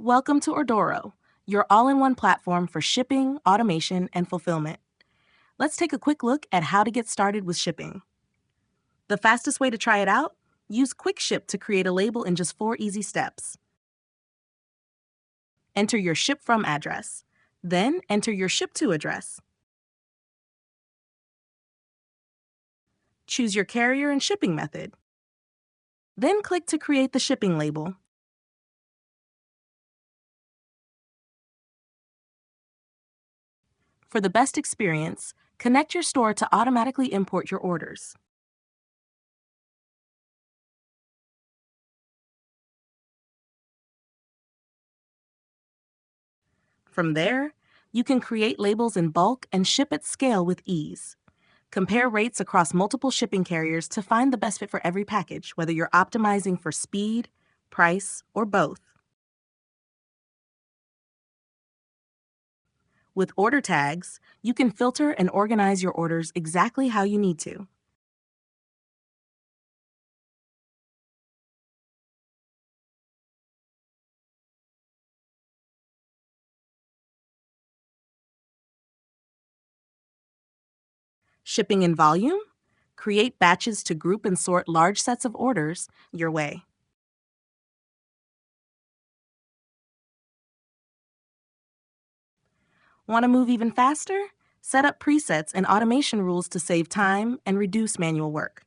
Welcome to Ordoro, your all-in-one platform for shipping, automation, and fulfillment. Let's take a quick look at how to get started with shipping. The fastest way to try it out? Use Quick Ship to create a label in just 4 easy steps. Enter your ship from address. Then enter your ship to address. Choose your carrier and shipping method. Then click to create the shipping label. For the best experience, connect your store to automatically import your orders. From there, you can create labels in bulk and ship at scale with ease. Compare rates across multiple shipping carriers to find the best fit for every package, whether you're optimizing for speed, price, or both. With order tags, you can filter and organize your orders exactly how you need to. Shipping in volume? Create batches to group and sort large sets of orders your way. Want to move even faster? Set up presets and automation rules to save time and reduce manual work.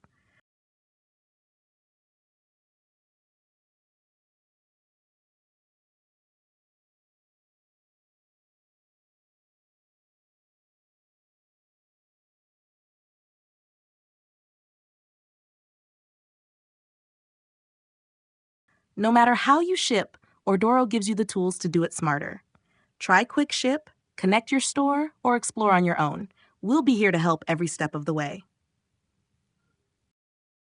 No matter how you ship, Ordoro gives you the tools to do it smarter. Try Quick Ship, connect your store, or explore on your own. We'll be here to help every step of the way.